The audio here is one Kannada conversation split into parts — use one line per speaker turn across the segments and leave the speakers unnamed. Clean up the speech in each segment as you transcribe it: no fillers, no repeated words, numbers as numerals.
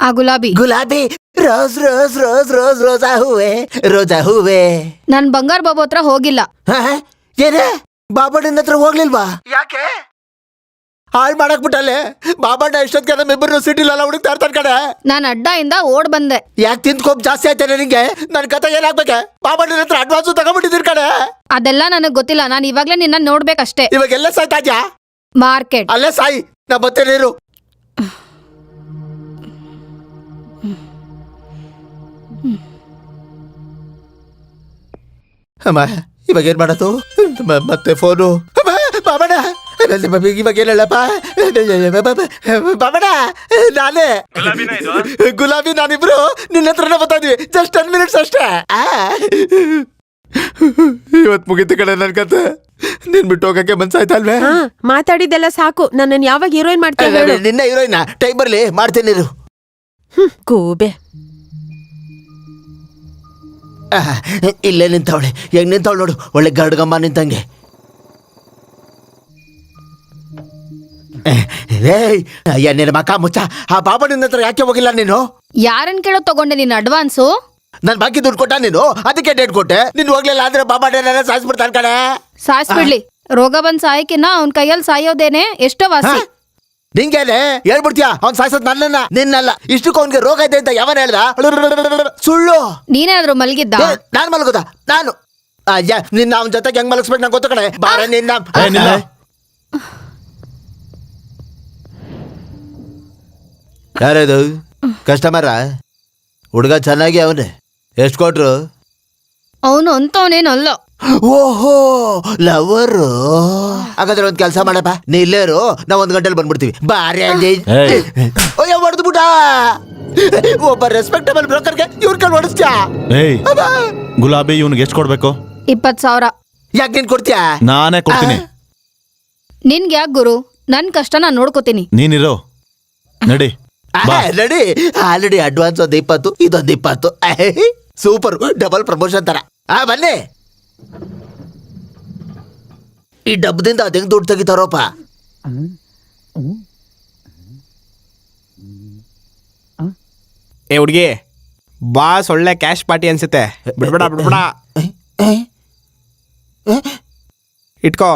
ಆ ಗುಲಾಬಿ
ಗುಲಾಬಿ ರೋಸ್ ರೋಸ್ ರೋಸ್ ರೋಸ್ ರೋಜಾ ಹೂವೆ
ನನ್ ಬಂಗಾರ ಬಾಬು ಹತ್ರ ಹೋಗಿಲ್ಲ.
ಏನೇ ಬಾಬಣ್ಣನ ಹತ್ರ ಹೋಗ್ಲಿಲ್ವಾ? ಯಾಕೆ ಹಾಳ್ ಮಾಡಕ್ ಬಿಟ್ಟಲ್ಲೇ? ಬಾಬಣ್ಣ ಎಷ್ಟೊತ್ತಿಗೆ ನಮ್ಮಿಬ್ಬರು ಸಿಟಿಲೆಲ್ಲ ಹುಡುಕ್ತಾ ಇರ್ತಾರ ಕಡೆ.
ನಾನ್ ಅಡ್ಡ ಇಂದ ಓಡ್ ಬಂದೆ.
ಯಾಕೆ ತಿಂದ್ಕೋಪ್ ಜಾಸ್ತಿ ಆಯ್ತಾನೆ ನಿಂಗೆ? ನನ್ ಕತೆ ಏನಾಗ್ಬೇಕೆ? ಬಾಬಣ್ಣನ ಹತ್ರ ಅಡ್ವಾನ್ಸ್ ತಗೊಂಡ್ಬಿಟ್ಟಿದ್ದೀರಿ ಕಡೆ.
ಅದೆಲ್ಲ ನನಗ್ ಗೊತ್ತಿಲ್ಲ. ನಾನ್ ಇವಾಗ್ಲೇ ನಿನ್ನ ನೋಡ್ಬೇಕಷ್ಟೇ.
ಇವಾಗ ಎಲ್ಲ ಸಾಯ್ತಾದ್ಯಾ?
ಮಾರ್ಕೆಟ್
ಅಲ್ಲೇ ಸಾಯಿ, ನಾ ಬರ್ತೇನೆ ಇರು. ಅಮ್ಮ ಇವಾಗ ಏನ್ ಮಾಡತ್ತು? ಮತ್ತೆ ಫೋನು ಬಾಬಣ್ಣ. ಇವಾಗ ಏನ್ ಹೇಳಪ್ಪ ಬಾಬಣ್ಣ? ನಾನೇ ಗುಲಾಬಿ, ನಾನಿಬ್ರು ನಿನ್ನ ಹತ್ರನೇ ಬರ್ತಾ ಇದ್ವಿ. ಜಸ್ಟ್ 10 minutes ಅಷ್ಟೇ. ಇವತ್ ಮುಗಿತು ಕಡೆ ನನ್ ಕತೆ. ನೀನ್ ಬಿಟ್ಟು ಹೋಗಕ್ಕೆ ಮನ್ಸಾಯ್ತಲ್ವೇ?
ಮಾತಾಡಿದ್ದೆಲ್ಲ ಸಾಕು. ನನ್ನನ್ನು ಯಾವಾಗ ಹೀರೋಯಿನ್ ಮಾಡ್ತೇವೆ?
ನಿನ್ನ ಹೀರೋಯಿನ್ ಟೈಮ್ ಬರ್ಲಿ ಮಾಡ್ತೇನೆ ಇರು.
ಕೂಬೆ
ಇಲ್ಲೇ ನಿಂತವಳೆ. ಹೆಂಗ್ ನಿಂತವಳು ನೋಡು, ಒಳ್ಳೆ ಗರ್ಡ್ಗಮ್ಮ ನಿಂತಂಗೆ. ಏನೇನು ಮಕ್ಕ ಮುಚ್ಚ. ಆ ಬಾಬಣ್ಣನ ಹತ್ರ ಯಾಕೆ ಹೋಗಿಲ್ಲ ನೀನು?
ಯಾರನ್ ಕೇಳೋ ತಗೊಂಡೆ ನೀನ್ ಅಡ್ವಾನ್ಸು?
ನನ್ ಬಾಕಿ ದುಡ್ಡು ಕೊಟ್ಟ ನೀನು, ಅದಕ್ಕೆ ಡೇಟ್ ಕೊಟ್ಟೆ. ನೀನ್ ಹೋಗ್ಲಿಲ್ಲ ಆದ್ರೆ ಬಾಬಣ್ಣ ಸಾಯಿಸ್ಬಿಡ್ತಾನ ಕಡೆ.
ಸಾಯಿಸ್ಬಿಡ್ಲಿ, ರೋಗ ಬಂದ್ ಸಾಯಕಿನ್ನ ಅವ್ನ್ ಕೈಯಲ್ಲಿ ಸಾಯೋದೇನೆ ಎಷ್ಟೋ ವಾಸಿ.
ನಿಂಗೇನೆ ಹೇಳ್ಬಿಡ್ತೀಯ ಅವ್ನ್ ಸಾಯಿಸೋದ್ ನನ್ನನ್ನ ನಿನ್ನಲ್ಲ. ಇಷ್ಟಕ್ಕೂ ಅವ್ನಿಗೆ ರೋಗ ಇದೆ ಅಂತ ಯಾವನ್ ಹೇಳ್ದ? ಸುಳ್ಳು.
ನೀನೇನಾದ್ರು ಮಲಗಿದ್ದ?
ನಾನ್ ಮಲಗೋದ? ನಾನು ನಿನ್ನ ಅವನ ಜೊತೆಗೆ ಹೆಂಗ್ ಮಲಗಿಸ್ಬೇಕು ನಂಗೆ ಗೊತ್ತ ಕಡೆ. ಬಾರ ನಿನ್ನ. ಯಾರದು ಕಸ್ಟಮರ? ಹುಡುಗ ಚೆನ್ನಾಗಿ ಅವನೇ. ಎಷ್ಟು ಕೊಟ್ರು?
ಅವನು ಅಂತವನೇನಲ್ಲ.
ಓಹೋ ಲವರು. ಹಾಗಾದ್ರೆ ಒಂದ್ ಕೆಲಸ ಮಾಡಪ್ಪ, ನೀ ಇಲ್ಲೇರು, ನಾವ್ 1 ಗಂಟೆಲಿ ಬಂದ್ಬಿಡ್ತೀವಿ. ಬಾರಿ ಅಯ್ಯೋ ಹೊಡೆದು ಬಿಟ್ಟ. ಒಬ್ಬ ರೆಸ್ಪೆಕ್ಟಬಲ್ ಬ್ರೋಕರ್ಗೆ ಇವ್ರ ಕಲ್ ಹೊಡಿಸ್ತ್ಯಾ?
ಗುಲಾಬಿ ಇವ್ನಿಗೆ ಎಷ್ಟು ಕೊಡ್ಬೇಕು?
20,000.
ಯಾಕೆ ನೀನ್ ಕೊಡ್ತೀಯಾ?
ನಾನೇ ಕೊಡ್ತೀನಿ.
ನಿನ್ಗೆ ಯಾಕೆ ಗುರು? ನನ್ ಕಷ್ಟ ನಾನ್ ನೋಡ್ಕೋತೀನಿ.
ನೀನಿರೋ ನಡಿ.
ನಡಿ. ಆಲ್ರೆಡಿ ಅಡ್ವಾನ್ಸ್ 20, ಇದೊಂದು 20. ಸೂಪರ್, ಡಬಲ್ ಪ್ರಮೋಷನ್ ತರ. ಬನ್ನಿ. ಈ ಡಬ್ಬದಿಂದ ಅದ್ ಹೆಂಗ್ ದುಡ್ಡು ತೆಗಿತಾರೋಪ?
ಏ ಹುಡ್ಗಿ, ಬಾಸ್ ಒಳ್ಳೆ ಕ್ಯಾಶ್ ಪಾರ್ಟಿ ಅನ್ಸುತ್ತೆ. ಬಿಡ್ಬೇಡ ಬಿಡ್ಬೇಡ, ಇಟ್ಕೋ.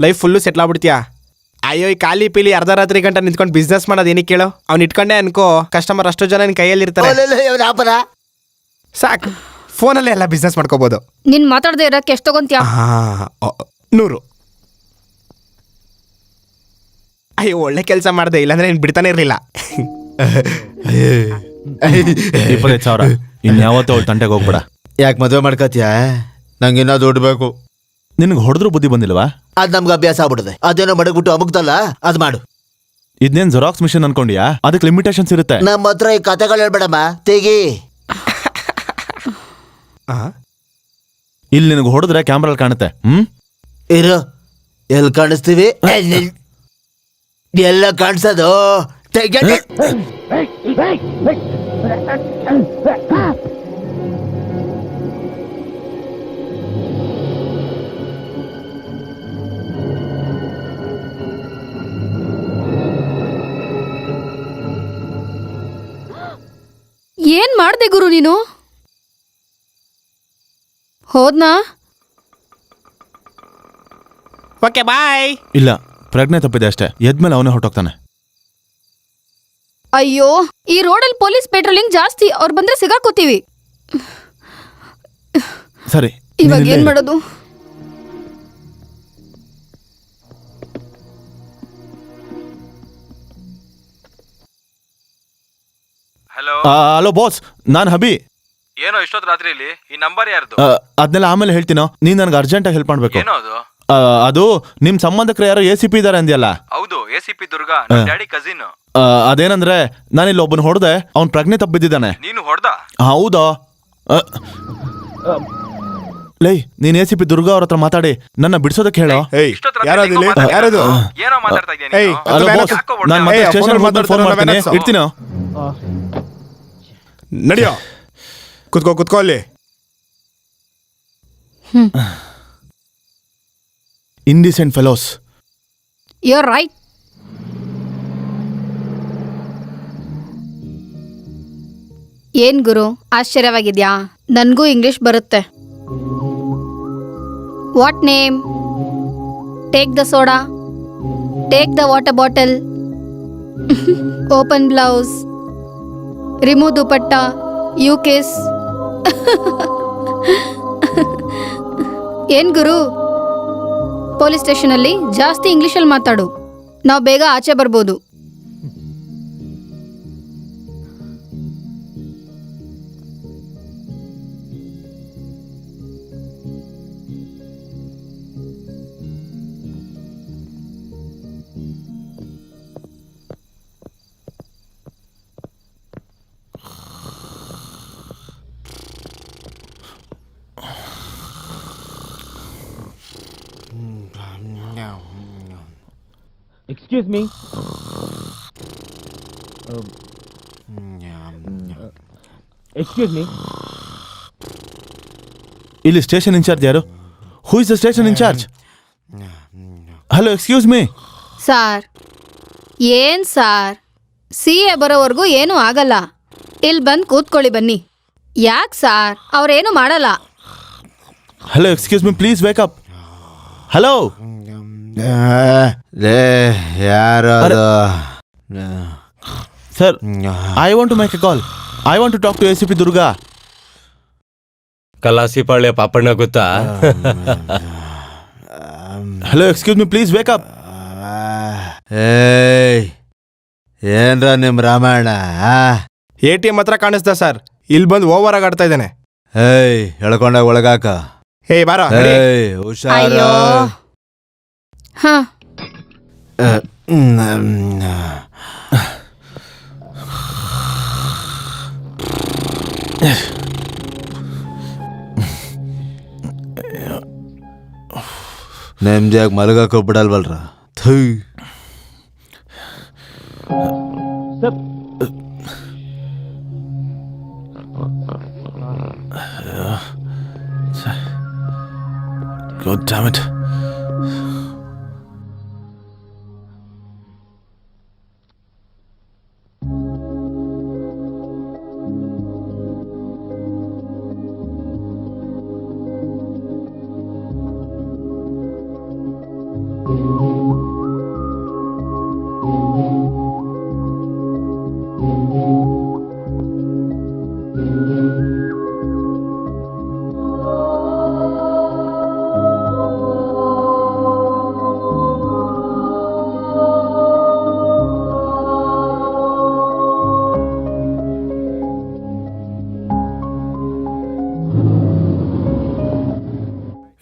ಲೈಫ್ ಫುಲ್ಲು ಸೆಟ್ಲ್ ಆಗ್ಬಿಡ್ತೀಯ. ಅಯ್ಯೋ ಈ ಖಾಲಿ ಪೀಲಿ ಅರ್ಧ ರಾತ್ರಿ ಗಂಟೆ ನಿಂತ್ಕೊಂಡು ಬಿಸ್ನೆಸ್ ಮಾಡೋದು ಏನಕ್ಕೆ ಕೇಳು? ಅವ್ನು ಇಟ್ಕೊಂಡೆ ಅನ್ಕೋ, ಕಸ್ಟಮರ್ ಅಷ್ಟು ಜನ ನಿನ್ ಕೈಯಲ್ಲಿ ಇರ್ತಾರೆ. ಸಾಕು, ಫೋನಲ್ಲೇ ಎಲ್ಲ ಬಿಸ್ನೆಸ್ ಮಾಡ್ಕೋಬಹುದು.
ನಿನ್ ಮಾತಾಡದೆ ಇರಕ್ಕೆ ಎಷ್ಟು ತಗೊಂತೀಯ?
100. ಅಯ್ಯೋ ಒಳ್ಳೆ ಕೆಲಸ ಮಾಡ್ದೆ, ಇಲ್ಲಾಂದ್ರೆ ನೀನ್ ಬಿಡ್ತಾನೆ ಇರ್ಲಿಲ್ಲ.
25,000. ಇನ್ಯಾವತ್ತೂ ಅವಳು ತಂಟೆಗೆ ಹೋಗ್ಬೇಡ.
ಯಾಕೆ ಮದುವೆ ಮಾಡ್ಕತಿಯ? ನಂಗೆ ಇನ್ನೂ ದುಡ್ಡು ಬೇಕು.
ನಿನ್ಗೆ ಹೊಡೆದ್ರು ಬುದ್ಧಿ ಬಂದಿಲ್ವಾ?
ಅದ್ ನಮ್ಗೆ ಅಭ್ಯಾಸ ಆಗ್ಬಿಡುತ್ತೆ. ಅದೇನೋ ಮಡಗ್ಬಿಟ್ಟು ಅಮುಗ್ತಲ್ಲ, ಅದ್ ಮಾಡು.
ಇದನ್ನೇನ್ ಜೆರಾಕ್ಸ್ ಮಿಷನ್ ಅನ್ಕೊಂಡಿಯಾ? ಅದಕ್ಕೆ ಲಿಮಿಟೇಷನ್ಸ್ ಇರುತ್ತೆ.
ನಮ್ಮ ಹತ್ರ ಈ ಕತೆಗಳು ಹೇಳ್ಬೇಡಮ್ಮ, ತೆಗಿ.
ಇಲ್ಲಿ ನಿನಗೆ ಹೊಡೆದ್ರೆ ಕ್ಯಾಮ್ರಲ್ಲಿ ಕಾಣುತ್ತೆ.
ಇರು, ಎಲ್ಲಿ ಕಾಣಿಸ್ತೀವಿ? ಎಲ್ಲ ಕಾಣಿಸೋದು.
ಏನ್ ಮಾಡ್ದೆ ಗುರು ನೀನು? ಹೋದ್ನಾ?
Okay bye.
ಇಲ್ಲ, ಪ್ರಜ್ಞೆ ತಪ್ಪಿದೆ ಅಷ್ಟೇ. ಎದ್ಮೇಲೆ ಅವನೇ ಹೊರಟೋಗ್ತಾನೆ.
ಅಯ್ಯೋ, ಈ ರೋಡಲ್ಲಿ ಪೊಲೀಸ್ ಪೆಟ್ರೋಲಿಂಗ್ ಜಾಸ್ತಿ. ಅವ್ರು ಬಂದ್ರೆ ಸಿಗಾಕೋತೀವಿ.
ಸರಿ,
ಇವಾಗ ಏನ್ ಮಾಡೋದು?
ಹಲೋ ಬಾಸ್, ನಾನ್ ಹಬಿ.
ಏನೋ ಇಷ್ಟೊತ್ತು ರಾತ್ರಿಯಲ್ಲಿ ಈ ನಂಬರ್ ಯಾರ್ದು?
ಅದನ್ನೆಲ್ಲ ಆಮೇಲೆ ಹೇಳ್ತೀನೋ. ನೀನ್ ನನ್ಗೆ ಅರ್ಜೆಂಟಾಗಿ ಹೆಲ್ಪ್ ಮಾಡ್ಬೇಕು.
ಏನೋ ಅದು?
ಅದು ನಿಮ್ ಸಂಬಂಧಕ್ರೆ ಯಾರೋ ACP ಇದಾರೆ ಅಂದ್ಯಲ್ಲ?
ಹೌದು, ACP ದುರ್ಗಾ, ನಮ್ ಡ್ಯಾಡಿ ಕಸಿನ್.
ಅದೇನಂದ್ರೆ ನಾನಿಲ್ಲಿ ಒಬ್ಬನ ಹೊಡೆದೆ, ಅವ್ನ್ ಪ್ರಜ್ಞೆ ತಪ್ಪಿದ್ದಾನೆ.
ನೀನು ಹೊಡೆದ?
ಹೌದಾ? ಲೈ, ನೀನ್ ACP ದುರ್ಗಾ ಅವ್ರ ಹತ್ರ ಮಾತಾಡಿ ನನ್ನ ಬಿಡಿಸೋದಕ್ಕೆ ಹೇಳೋ.
ಯಾರದು?
ಏನೋ ಮಾತಾಡ್ತಾ ಇದೀಯ?
ನಾನು ಮತ್ತೆ ಸ್ಟೇಷನ್ ಫೋನ್ ಮಾಡ್ತೀನಿ, ಇಡ್ತೀನೋ.
ನಡಿಯೋ, ಕುತ್ಕೋ ಅಲ್ಲಿ.
Indecent fellows.
You're right. ಏನ್ ಗುರು ಆಶ್ಚರ್ಯವಾಗಿದ್ಯಾ? ನನ್ಗೂ ಇಂಗ್ಲಿಷ್ ಬರುತ್ತೆ. What name? Take the soda, take the water bottle, open blouse, remove dupatta, you kiss. ಏನ್ ಗುರು, ಪೊಲೀಸ್ ಸ್ಟೇಷನಲ್ಲಿ ಜಾಸ್ತಿ ಇಂಗ್ಲಿಷಲ್ಲಿ ಮಾತಾಡು, ನಾವು ಬೇಗ ಆಚೆ ಬರ್ಬೋದು.
Excuse me. Excuse me.
ಇಲ್ಲಿ ಸ್ಟೇಷನ್ ಇನ್ಚಾರ್ಜ್ ಯಾರು? Who is the station in charge? Hello, excuse me.
Sir, ಏನ್ ಸಾರ್, CA ಬರೋವರೆಗೂ ಏನೂ ಆಗಲ್ಲ. ಇಲ್ಲಿ ಬಂದು ಕೂತ್ಕೊಳ್ಳಿ ಬನ್ನಿ. ಯಾಕೆ ಸಾರ್, ಅವ್ರೇನು ಮಾಡಲ್ಲ.
Hello, excuse me, please wake up. Hello
ಯಾರು
sir, I want to make a call. I want to talk to ACP Durga.
Kalasipalya Papanna ಗೊತ್ತಾ?
Hello, excuse me, please wake up.
ಏನ್ರ ನಿಮ್ ರಾಮಾಯಣ?
ATM ಹತ್ರ ಕಾಣಿಸ್ತಾ ಸರ್, ಇಲ್ಲಿ ಬಂದು ಓವರ್ ಆಗಿ ಆಡ್ತಾ ಇದ್ದಾನೆ.
ಹೇಳ್ಕೊಂಡಾಗ ಒಳಗಾಕ.
ಬಾರ.
ಹುಷಾರು.
ಅಯ್ಯೋ, ಹಾ,
ನೆಮ್ಮದಿಯಾಗಿ ಮಲಗಕ್ಕೆ ಬಿಡಲ್ವಲ್ರ?
God damn it.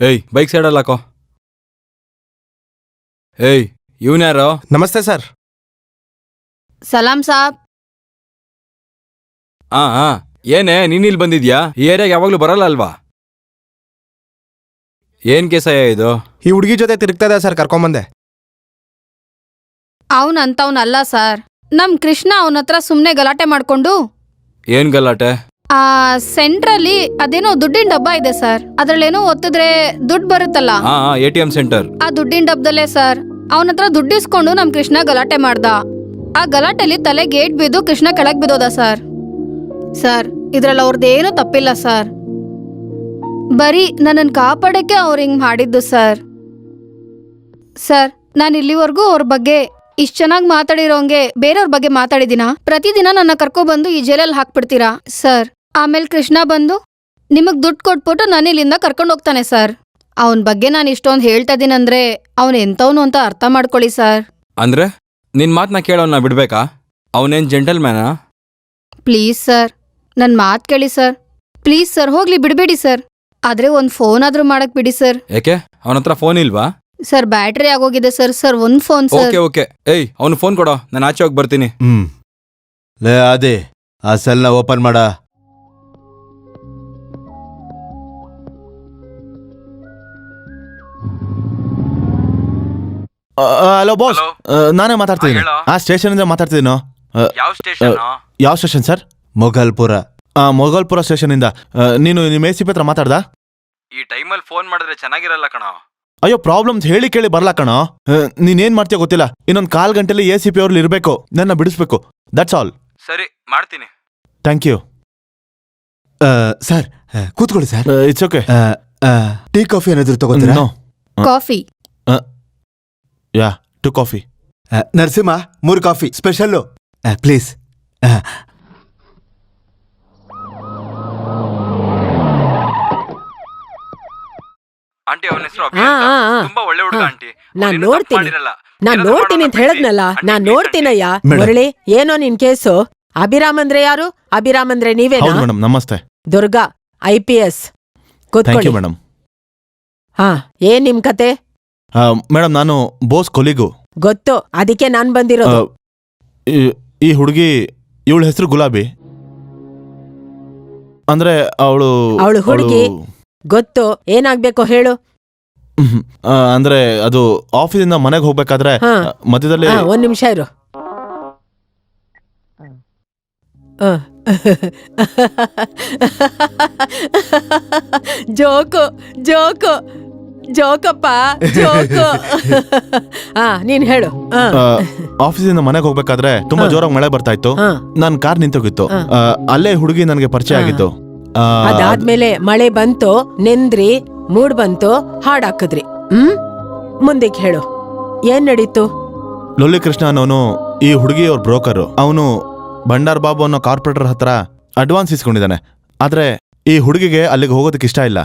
ಏಯ್, ಬೈಕ್ ಸೈಡಲ್ಲಿ ಹಾಕೋ. ಏಯ್, ಇವನ್ಯಾರೋ?
ನಮಸ್ತೆ ಸರ್.
ಸಲಾಂ ಸಾಬ್.
ಏನೇ ನೀನ್ ಇಲ್ಲಿ ಬಂದಿದ್ಯಾ? ಈ ಏರಿಯಾಗ ಯಾವಾಗ್ಲೂ ಬರಲ್ಲ ಅಲ್ವಾ? ಏನ್ ಕೇಸಯ್ಯ ಇದು?
ಈ ಹುಡುಗಿ ಜೊತೆ ತಿರುಗ್ತಾ ಇದೆ ಸರ್, ಕರ್ಕೊಂಬಂದೆ.
ಅವನಂತವ್ನಲ್ಲ ಸರ್, ನಮ್ ಕೃಷ್ಣ ಅವನ ಹತ್ರ ಸುಮ್ಮನೆ ಗಲಾಟೆ ಮಾಡ್ಕೊಂಡು.
ಏನ್ ಗಲಾಟೆ?
ಸೆಂಟ್ರಲ್ಲಿ ಅದೇನೋ ದುಡ್ಡಿನ ಡಬ್ಬ ಇದೆ ಸರ್, ಅದ್ರಲ್ಲೇನೋ ಒತ್ತಿದ್ರೆ ದುಡ್ಡು ಬರುತ್ತಲ್ಲ,
ATM ಸೆಂಟರ್.
ಆ ದುಡ್ಡಿನ ಡಬ್ಬದಲ್ಲೇ ಸರ್ ಅವನ ಹತ್ರ ದುಡ್ಡಿಸ್ಕೊಂಡು ನಮ್ ಕೃಷ್ಣ ಗಲಾಟೆ ಮಾಡ್ದ. ಆ ಗಲಾಟೆಲಿ ತಲೆ ಗೇಟ್ ಬಿದ್ದು ಕೃಷ್ಣ ಕೆಳಗ್ ಬಿದ್ದೋದ ಸರ್. ಸರ್, ಇದ್ರಲ್ಲಿ ಅವ್ರದ್ದೇನೂ ತಪ್ಪಿಲ್ಲ ಸರ್, ಬರೀ ನನ್ನನ್ನು ಕಾಪಾಡಕ್ಕೆ ಅವ್ರು ಹಿಂಗ್ ಮಾಡಿದ್ದು ಸರ್. ಸರ್, ನಾನು ಇಲ್ಲಿವರೆಗೂ ಅವ್ರ ಬಗ್ಗೆ ಇಷ್ಟು ಚೆನ್ನಾಗಿ ಮಾತಾಡಿರೋಂಗೆ ಬೇರೆಯವ್ರ ಬಗ್ಗೆ ಮಾತಾಡಿದಿನ? ಪ್ರತಿದಿನ ನನ್ನ ಕರ್ಕೊಬಂದು ಈ ಜೈಲಲ್ಲಿ ಹಾಕ್ಬಿಡ್ತೀರಾ ಸರ್? ಆಮೇಲೆ ಕೃಷ್ಣ ಬಂದು ನಿಮಗ್ ದುಡ್ಡು ಕೊಟ್ಬಿಟ್ಟು ನಾನು ಇಲ್ಲಿಂದ ಕರ್ಕೊಂಡು ಹೋಗ್ತಾನೆ ಸರ್. ಅವನ ಬಗ್ಗೆ ನಾನು ಇಷ್ಟೊಂದು ಹೇಳ್ತಾ ಇದೀನಂದ್ರೆ ಅವನು ಎಂತವನು ಅಂತ ಅರ್ಥ ಮಾಡ್ಕೊಳ್ಳಿ ಸರ್.
ಅಂದ್ರೆ ನಿನ್ ಮಾತನ್ನ ಕೇಳೋನ್ನ ಬಿಡ್ಬೇಕಾ? ಅವನೇನ್ ಜೆಂಟಲ್ಮ್ಯಾನಾ?
ಪ್ಲೀಸ್ ಸರ್, ನನ್ನ ಮಾತು ಕೇಳಿ ಸರ್. ಪ್ಲೀಸ್ ಸರ್, ಹೋಗ್ಲಿ ಬಿಡಬೇಡಿ ಸರ್. ಆದ್ರೆ ಒಂದು ಫೋನ್ ಆದ್ರೂ ಮಾಡಕ್ ಬಿಡಿ ಸರ್.
ಯಾಕೆ, ಅವನ ಹತ್ರ ಫೋನ್ ಇಲ್ವಾ?
ಸರ್, ಬ್ಯಾಟ್ರಿ ಆಗೋಗಿದೆ ಸರ್. ಸರ್, ಒಂದು ಫೋನ್ ಸರ್.
ಓಕೆ. ಏಯ್, ಅವನು ಫೋನ್ ಕೊಡೋ, ನಾನು ಆಚೆ ಹೋಗಿ ಬರ್ತೀನಿ.
ಲೇ ಆದಿ, ಆ ಸೆಲ್ನ ಓಪನ್ ಮಾಡ.
ಹಲೋ ಬಾಸ್, ನಾನೇ ಮಾತಾಡ್ತಿದ್ದೀನಿ.
ಹೇಳು.
ಆ ಸ್ಟೇಷನ್ ಇಂದ ಮಾತಾಡ್ತಿದ್ದೀನೋ.
ಯಾವ ಸ್ಟೇಷನ್?
ಯಾವ station sir?
Mughalpura.
Mughalpura station ಇಂದ. ನೀನು ನಿಮ್ಮ ACP ಹತ್ರ ಮಾತಾಡ್ದಾ?
ಈ ಟೈಮಲ್ಲಿ ಫೋನ್ ಮಾಡಿದ್ರೆ ಚೆನ್ನಾಗಿರಲ್ಲ ಕಣ.
ಅಯ್ಯೋ, ಪ್ರಾಬ್ಲಮ್ಸ್ ಹೇಳಿ ಕೇಳಿ ಬರ್ಲಾ ಕಣೋ. ನೀನೇನ್ ಮಾಡ್ತೀಯ ಗೊತ್ತಿಲ್ಲ. ಇನ್ನೊಂದು 1/4 ಗಂಟೆಲಿ ACP ಅವ್ರಲ್ಲಿ ಇರಬೇಕು, ನನ್ನ ಬಿಡಿಸ್ಬೇಕು. That's all.
ಸರಿ, ಮಾಡ್ತೀನಿ.
Thank you.
ಸರ್ ಕೂತ್ಕೊಳ್ಳಿ sir.
It's okay.
Tea coffee ಏನಾದ್ರು ತಗೋತೀರಾ?
No.
Coffee.
Yeah 2 coffee.
Narasimha 3 coffee special please.
Aunty ಅವನ ಹೆಸರು
ಆ, ಆ, ಆ.
ತುಂಬಾ ಒಳ್ಳೆ ಹುಡುಗ
ಹಾ.
ಆಂಟಿ.
ನಾನ್
ಅವ್ನೇನು ತಪ್ಪು
ನೋಡ್ತೀನಿ.
ಮಾಡಿರಲ್ಲ.
ನಾನ್
ಏನಾದ್ರು
ನೋಡ್ತೀನಿ ಅಂತ
ಮಾಡೋಣ
ಹೇಳದ್ನಲ್ಲ,
ಆಂಟಿ,
ನಾನ್
please
ನೋಡ್ತೀನಯ್ಯ.
ಮೇಡಮ್.
ಮುರಳಿ, ಏನೋ ನಿನ್ ಕೇಸು? ಅಭಿರಾಮ್ ಅಂದ್ರೆ ಯಾರು? ಅಭಿರಾಮ್ ಅಂದ್ರೆ
ಹೌದು
ನೀವೇನಾ?
ಮೇಡಮ್, ನಮಸ್ತೆ.
ದುರ್ಗಾ, IPS.
ಥ್ಯಾಂಕ್
ಕೂತ್ಕೊಳ್ಳಿ.
You madam.
ಹಾ, ಏನ್ ನಿಮ್ ಕತೆ?
ಮೇಡಮ್, ನಾನು ಬೋಸ್ ಕೊಲಿಗು.
ಗೊತ್ತು, ಅದಕ್ಕೆ ನಾನ್ ಬಂದಿರೋದು.
ಈ ಹುಡುಗಿ, ಇವಳ ಹೆಸರು ಗುಲಾಬಿ. ಅಂದ್ರೆ ಅವಳು
ಅವ್ಳು ಹುಡ್ಗಿ? ಗೊತ್ತು, ಏನಾಗ್ಬೇಕೋ ಹೇಳು.
ಅಂದ್ರೆ ಅದು ಆಫೀಸಿಂದ ಮನೆಗೆ ಹೋಗ್ಬೇಕಾದ್ರೆ
ಹಾ.
ಮಧ್ಯದಲ್ಲಿ
ಒಂದ್ ನಿಮಿಷ ಇರು. ಜೋಕು ಜೋಕು ಜೋಕಪ್ಪ ಜೋಕು. ನೀನ್ ಹೇಳು.
ಆಫೀಸಿಂದ ಮನೆಗೆ ಹೋಗ್ಬೇಕಾದ್ರೆ ತುಂಬಾ ಜೋರಾಗಿ ಮಳೆ ಬರ್ತಾ ಇತ್ತು.
ಹಾ.
ನನ್ ಕಾರ್ ನಿಂತೋಗಿತ್ತು. ಅಲ್ಲೇ ಹುಡುಗಿ ನನಗೆ ಪರಿಚಯ ಆಗಿತ್ತು.
ಅದಾದ್ಮೇಲೆ ಮಳೆ ಬಂತು, ನೆಂದ್ರಿ, ಮೂಡ್ ಬಂತು, ಹಾಡ್ ಹಾಕಿದ್ರಿ. ಮುಂದಕ್ಕೆ ಹೇಳು, ಏನ್ ನಡೀತು?
ಲೊಲ್ಲಿ ಕೃಷ್ಣ ಅನ್ನೋನು ಈ ಹುಡುಗಿ ಅವ್ರ ಬ್ರೋಕರ್. ಅವನು ಭಂಡಾರ್ ಬಾಬು ಅನ್ನೋ ಕಾರ್ಪೊರೇಟರ್ ಹತ್ರ ಅಡ್ವಾನ್ಸ್ ಇಸ್ಕೊಂಡಿದ್ದಾನೆ. ಆದ್ರೆ ಈ ಹುಡುಗಿಗೆ ಅಲ್ಲಿಗೆ ಹೋಗೋದಕ್ಕೆ ಇಷ್ಟ ಇಲ್ಲ.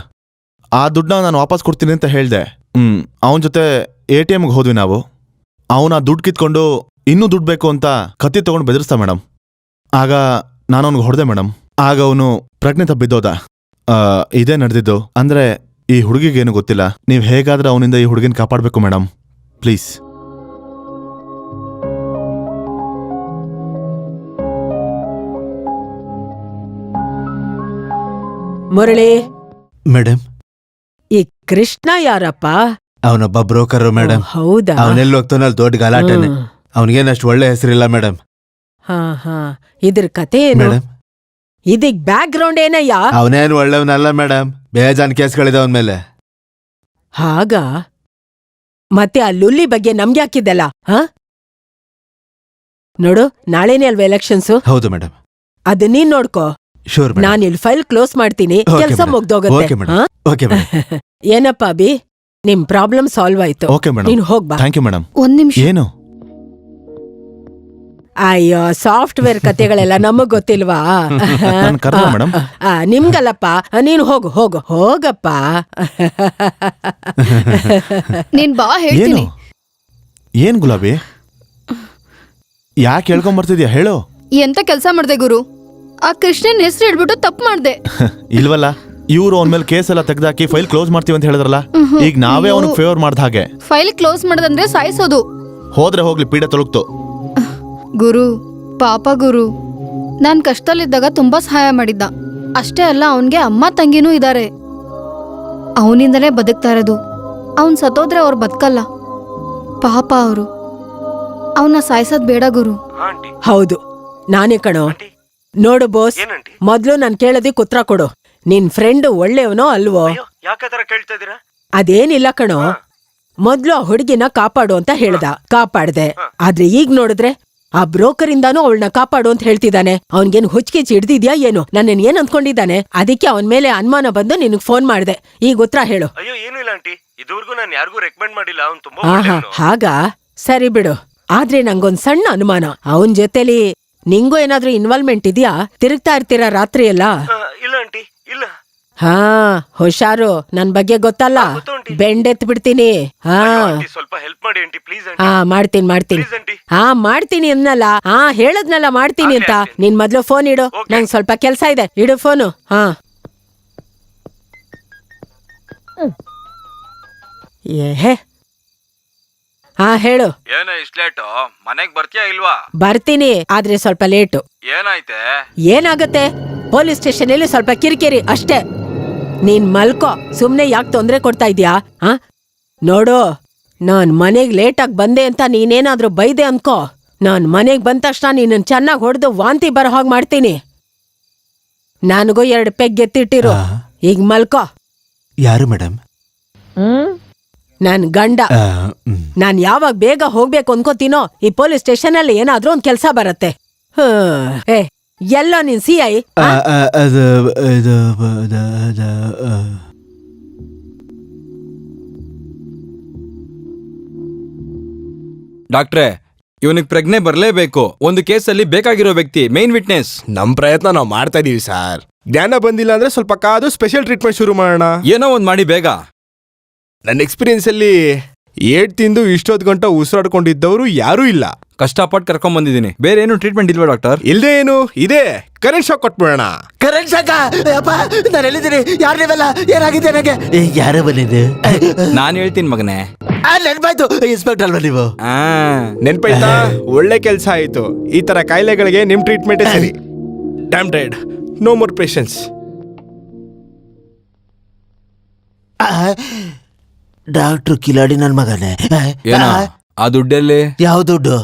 ಆ ದುಡ್ಡನ್ನ ನಾನು ವಾಪಸ್ ಕೊಡ್ತೀನಿ ಅಂತ ಹೇಳ್ದೆ. ಅವನ ಜೊತೆ ATMಗೆ ಹೋದ್ವಿ ನಾವು. ಅವನ ದುಡ್ಡು ಕಿತ್ಕೊಂಡು ಇನ್ನೂ ದುಡ್ಡು ಬೇಕು ಅಂತ ಕತ್ತಿ ತಗೊಂಡು ಬೆದರಿಸ್ತಾ ಮೇಡಮ್. ಆಗ ನಾನು ಅವ್ನಿಗೆ ಹೊಡೆದೆ ಮೇಡಮ್. ಆಗ ಅವನು ಪ್ರಜ್ಞೆ ತಪ್ಪಿದ್ದೋದ. ಇದೇ ನಡೆದಿದ್ದು. ಅಂದ್ರೆ ಈ ಹುಡುಗಿಗೇನು ಗೊತ್ತಿಲ್ಲ. ನೀವು ಹೇಗಾದ್ರೆ ಅವನಿಂದ ಈ ಹುಡುಗಿನ ಕಾಪಾಡಬೇಕು ಮೇಡಮ್, ಪ್ಲೀಸ್.
ಮುರಳಿ,
ಮೇಡಮ್,
ಈ ಕೃಷ್ಣ ಯಾರಪ್ಪ?
ಅವನೊಬ್ಬ ಬ್ರೋಕರ್ ಮೇಡಮ್.
ಹೌದಾ?
ಅವನೆಲ್ಲಿ ಹೋಗ್ತಾನ ಅಲ್ಲಿ ದೊಡ್ಡ ಗಲಾಟೆನೆ. ಅವನಿಗೇನಷ್ಟು ಒಳ್ಳೆ ಹೆಸರಿಲ್ಲ ಮೇಡಮ್.
ಹಾ, ಇದ್ರ ಕತೆ ಏನು?
ಮೇಡಮ್,
ಇದಕ್ ಬ್ಯಾಕ್ ಗ್ರೌಂಡ್ ಏನಯ್ಯ?
ಅವನೇನು ಒಳ್ಳೆಯವನಲ್ಲ ಮೇಡಮ್. ಬೇಜಾನ್ ಕೇಸ್ಗಳಿದೆ ಅವನ ಮೇಲೆ.
ಹಾಗ ಮತ್ತೆ ಆ ಲುಲ್ಲಿ ಬಗ್ಗೆ ನಮ್ಗೆ ಹಾಕಿದ್ದಲ್ಲ? ನೋಡು, ನಾಳೆನೇ ಅಲ್ವಾ ಎಲೆಕ್ಷನ್ಸು?
ಹೌದು ಮೇಡಮ್.
ಅದ್ ನೀನ್ ನೋಡ್ಕೋ.
Sure madam.
ನಾನ್ ಇಲ್ಲಿ ಫೈಲ್ ಕ್ಲೋಸ್ ಮಾಡ್ತೀನಿ,
Okay,
ಕೆಲ್ಸ
madam.
ಮುಗ್ದೋಗತ್ತೆ.
Okay madam. Okay madam.
ಏನಪ್ಪ ಅಭಿ, ನಿಮ್ ಪ್ರಾಬ್ಲಮ್ ಸಾಲ್ವ್ ಆಯ್ತು.
ಓಕೆ ಮೇಡಮ್,
ನೀನ್ ಹೋಗ್ಬಾ.
Thank you madam.
ಒಂದ್ ನಿಮಿಷ.
ಏನು?
ಅಯ್ಯೋ, ಸಾಫ್ಟ್ವೇರ್ ಕತೆಗಳೆಲ್ಲ ನಮಗ್ ಗೊತ್ತಿಲ್ವಾ?
ನಾನ್ ಕರ್ದ ಮೇಡಮ್.
ನಿಮ್ಗಲ್ಲಪ್ಪ, ನೀನು ಹೋಗಪ್ಪ.
ನೀನ್ ಬಾ,
ಏನು?
ಹೇಳ್ತೀನಿ.
ಏನ್ ಗುಲಾಬಿ, ಯಾಕೆ ಹೇಳ್ಕೊಂಬರ್ತಿದ್ಯಾ ಹೇಳು?
ಎಂತ ಕೆಲ್ಸ ಮಾಡ್ದೆ ಗುರು? ಆ ಕೃಷ್ಣನ್ ಹೆಸರು ಹೇಳ್ಬಿಟ್ಟು ತಪ್ಪು ಮಾಡ್ದೆ.
ಇಲ್ವಲ್ಲ, ಇವ್ರು ಅವನ ಮೇಲೆ ಕೇಸ್ ಎಲ್ಲ ತೆಗ್ದಾಕಿ ಫೈಲ್ ಕ್ಲೋಸ್ ಮಾಡ್ತೀವಿ ಅಂತ ಹೇಳಿದ್ರಲ್ಲ. ಈಗ ನಾವೇ ಅವನಿಗೆ ಫೇವರ್ ಮಾಡ್ದ ಹಾಗೆ.
ಫೈಲ್ ಕ್ಲೋಸ್ ಮಾಡೋದಂದ್ರೆ ಸಾಯಿಸೋದು.
ಹೋದ್ರೆ ಹೋಗ್ಲಿ, ಪೀಡೆ ತೊಲಗ್ತು.
ಗುರು, ಪಾಪ ಗುರು, ನಾನ್ ಕಷ್ಟದಲ್ಲಿದ್ದಾಗ ತುಂಬಾ ಸಹಾಯ ಮಾಡಿದ್ದ. ಅಷ್ಟೇ ಅಲ್ಲ, ಅವನ್ಗೆ ಅಮ್ಮ ತಂಗಿನೂ ಇದ್ದಾರೆ. ಅವನಿಂದಲೇ ಬದುಕ್ತಾ ಇರೋದು. ಅವನ್ ಸತ್ತೋದ್ರೆ ಅವ್ರು ಬದುಕಲ್ಲ. ಪಾಪ ಅವರು. ಅವನ್ನ ಸಾಯಿಸೋದ್ ಬೇಡ ಗುರು.
ಹೌದು, ನಾನೇ ಕಣೋ. ನೋಡು ಬೋಸ್, ಮೊದ್ಲು ನಾನ್ ಕೇಳೋದಕ್ಕೆ ಉತ್ತರ ಕೊಡು. ನಿನ್ ಫ್ರೆಂಡ್ ಒಳ್ಳೆಯವನೋ ಅಲ್ವೋ? ಅದೇನಿಲ್ಲ ಕಣೋ. ಮೊದ್ಲು ಆ ಹುಡುಗಿನ ಕಾಪಾಡು ಅಂತ ಹೇಳ್ದ, ಕಾಪಾಡ್ದೆ. ಆದ್ರೆ ಈಗ ನೋಡಿದ್ರೆ ಆ ಬ್ರೋಕರ್ ಇಂದಾನು ಅವಳನ್ನ ಕಾಪಾಡು ಅಂತ ಹೇಳ್ತಿದ್ದಾನೆ. ಅವನ್ಗೇನು ಹುಚ್ಚಿಗೆ ಹಿಡ್ದಿದ್ಯಾ ಏನು? ನನ್ನನ್ ಏನ್ ಅನ್ಕೊಂಡಿದ್ದಾನೆ? ಅದಕ್ಕೆ ಅವನ್ ಮೇಲೆ ಅನುಮಾನ ಬಂದು ನಿನಗ್ ಫೋನ್ ಮಾಡ್ದೆ. ಈಗ ಉತ್ತರ ಹೇಳು.
ಅಯ್ಯೋ, ಏನು ಇಲ್ಲ ಆಂಟಿ, ಇದುವರೆಗೂ ನಾನು ಯಾರಿಗೂ ರೆಕಮೆಂಡ್ ಮಾಡಿಲ್ಲ. ಅವ್ನು ತುಂಬಾ
ಆಹಾ,
ಒಳ್ಳೆಯವನು.
ಹಾಗಾ? ಸರಿ ಬಿಡು. ಆದ್ರೆ ನಂಗೊಂದ್ ಸಣ್ಣ ಅನುಮಾನ. ಅವನ್ ಜೊತೆಲಿ ನಿಂಗೂ ಏನಾದ್ರೂ ಇನ್ವಾಲ್ವ್ಮೆಂಟ್ ಇದೆಯಾ? ತಿರುಗ್ತಾ ಇರ್ತೀರಾ ರಾತ್ರಿ ಎಲ್ಲ?
ಇಲ್ಲ ಆಂಟಿ, ಇಲ್ಲ.
ಹಾ, ಹುಷಾರು. ನನ್ ಬಗ್ಗೆ ಗೊತ್ತಲ್ಲ,
ಗೊತ್ತು ಆಂಟಿ.
ಬೆಂಡೆತ್ ಬಿಡ್ತೀನಿ. ಹಾ
ಅಯ್ಯೋ ಆಂಟಿ, ಸ್ವಲ್ಪ ಹೆಲ್ಪ್ ಮಾಡಿ ಆಂಟಿ, ಪ್ಲೀಸ್ ಆಂಟಿ.
ಮಾಡ್ತೀನಿ
ಪ್ಲೀಸ್ ಆಂಟಿ.
ಮಾಡ್ತೀನಿ ಅನ್ನಲ್ಲ. ಹೇಳದ್ನಲ್ಲ ಮಾಡ್ತೀನಿ ಅಂತ.
ಆಗ್ಲಿ, ಆಗ್ಲಿ.
ನಿನ್ ಮೊದ್ಲು ಫೋನ್ ಇಡು.
Okay.
ನಂಗ್ ಸ್ವಲ್ಪ ಕೆಲ್ಸ ಇದೆ. ಇಡು ಫೋನು. ಏಹೆ, ಹೇಳು.
ಏನೋ ಇಷ್ಟ ಲೇಟು? ಮನೆಗ್ ಬರ್ತೀಯಾ ಇಲ್ವಾ?
ಬರ್ತೀನಿ, ಆದ್ರೆ ಸ್ವಲ್ಪ ಲೇಟು.
ಏನಾಯ್ತೆ?
ಏನಾಗತ್ತೆ? ಪೊಲೀಸ್ ಸ್ಟೇಷನ್ ಅಲ್ಲಿ ಸ್ವಲ್ಪ ಕಿರಿಕಿರಿ ಅಷ್ಟೇ. ನೀನ್ ಮಲ್ಕೋ, ಸುಮ್ನೆ ಯಾಕೆ ತೊಂದ್ರೆ ಕೊಡ್ತಾ ಇದ್ಯಾ? ನೋಡು, ನಾನ್ ಮನೆಗ್ ಲೇಟಾಗಿ ಬಂದೆ ಅಂತ ನೀನೇನಾದ್ರೂ ಬೈದೆ ಅನ್ಕೋ, ನಾನ್ ಮನೆಗ್ ಬಂದ ತಕ್ಷಣ ನೀನನ್ ಚೆನ್ನಾಗ್ ಹೊಡೆದು ವಾಂತಿ ಬರೋ ಹಾಗೆ ಮಾಡ್ತೀನಿ. ನನಗೂ 2 ಪೆಗ್ ಎತ್ತಿಟ್ಟಿರು. ಈಗ ಮಲ್ಕೋ.
ಯಾರು ಮೇಡಮ್?
ನನ್ ಗಂಡ. ನಾನ್ ಯಾವಾಗ ಬೇಗ ಹೋಗ್ಬೇಕು ಅನ್ಕೋತೀನೋ, ಈ ಪೊಲೀಸ್ ಸ್ಟೇಷನ್ ಅಲ್ಲಿ ಏನಾದ್ರೂ ಒಂದ್ ಕೆಲ್ಸ ಬರತ್ತೆ. ಎಲ್ಲ ನಿನ್ ಸಿ ಐ
ಅದು ಇದು ಅದು ಅದು
ಡಾಕ್ಟ್ರೆ ಇವನಿಗೆ ಪ್ರಜ್ಞೆ ಬರಲೇಬೇಕು. ಒಂದು ಕೇಸಲ್ಲಿ ಬೇಕಾಗಿರೋ ವ್ಯಕ್ತಿ ಮೇನ್ ವಿಟ್ನೆಸ್.
ನಮ್ ಪ್ರಯತ್ನ ನಾವು ಮಾಡ್ತಾ ಇದೀವಿ ಸರ್. ಜ್ಞಾನ ಬಂದಿಲ್ಲ ಅಂದ್ರೆ ಸ್ವಲ್ಪ ಕಾದು ಸ್ಪೆಷಲ್ ಟ್ರೀಟ್ಮೆಂಟ್ ಶುರು ಮಾಡೋಣ.
ಏನೋ ಒಂದ್ ಮಾಡಿ ಬೇಗ.
ನನ್ನ ಎಕ್ಸ್ಪೀರಿಯನ್ಸ್ ಅಲ್ಲಿ ಏಟ್ ತಿಂದು ಇಷ್ಟೊತ್ತು ಗಂಟೆ ಉಸಿರಾಡ್ಕೊಂಡಿದ್ದವರು ಯಾರೂ ಇಲ್ಲ.
ಕಷ್ಟಪಟ್ಟು ಕರ್ಕೊಂಡ್ ಬಂದಿದ್ದೀನಿ. ಬೇರೆ ಏನು ಟ್ರೀಟ್ಮೆಂಟ್ ಇಲ್ವಾ ಡಾಕ್ಟರ್?
ಇಲ್ದೇ ಏನು ಇದೆ, ಕರೆಂಟ್ ಶಾಕ್ ಕೊಟ್ಬಿಡೋಣ.
ಕರೆಂಟ್ ಶಾಕ? ಅಪ್ಪ ನಾನು ಎಲ್ಲಿದ್ದೀನಿ? ಯಾರು ನೀವೆಲ್ಲ? ಏನಾಗಿದೆ ನನಗೆ? ಯಾರು ಬಂದಿದ್ದು?
ನಾನ್ ಹೇಳ್ತೀನಿ ಮಗನೇ.
ನೆನ್ಪಾಯ್ತು, ಇನ್ಸ್ಪೆಕ್ಟರ್ ಅಲ್ವಾ ನೀವು?
ನೆನ್ಪಾಯ್ತಾ? ಒಳ್ಳೆ ಕೆಲಸ ಆಯ್ತು. ಈ ತರ ಕಾಯಿಲೆಗಳಿಗೆ ನಿಮ್ ಟ್ರೀಟ್ಮೆಂಟೇ ಸರಿ. Damn dead, no more patience.
Doctor ಕಿಲಾಡಿ ನನ್ ಮಗನೇ.
ಏನೋ ಆ ದುಡ್ಡಲ್ಲಿ?
ಯಾವ ದುಡ್ಡು?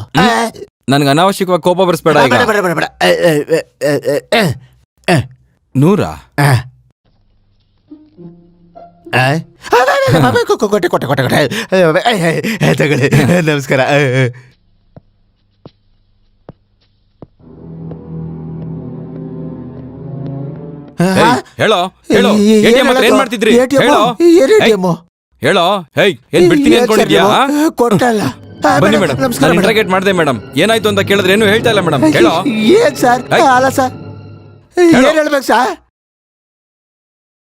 ನನ್ಗೆ ಅನಾವಶ್ಯಕವಾಗಿ ಕೋಪ ಬರ್ಸ್ಬೇಡ. ಈಗ
ಬೇಡ ಬೇಡ ಬೇಡ ಬೇಡ.
100?
ಕೊಟ್ಟೆ ಕೊಟ್ಟೆ ಕೊಟ್ಟೆ ಕೊಟ್ಟೆ ತಗೊಳ್ಳಿ. ನಮಸ್ಕಾರ.
ಹೇಳೋ ಹೇಳೋ ATM ಹತ್ರ ಏನ್ ಮಾಡ್ತಿದ್ರಿ? ಹೇಳೋ ಹೇಳೋ. ಹೇಯ್, ಏನ್ ಬಿಡ್ತೀನಿ ಅನ್ಕೊಂಡಿದ್ಯಾ?
ಕೊಟ್ಟಲ್ಲ.
ಬನ್ನಿ ಮೇಡಮ್, ನಾನು ಇಂಟ್ರಾಗೇಟ್ ಮಾಡಿದೆ ಮೇಡಮ್. ಏನಾಯ್ತು ಅಂತ ಕೇಳಿದ್ರೆ ಏನು ಹೇಳ್ತಾ ಇಲ್ಲ ಮೇಡಮ್. ಹೇಳೋ.
ಏನ್ ಸರ್? ಅಲ್ಲ ಸರ್, ಏನ್ ಹೇಳ್ಬೇಕು ಸರ್?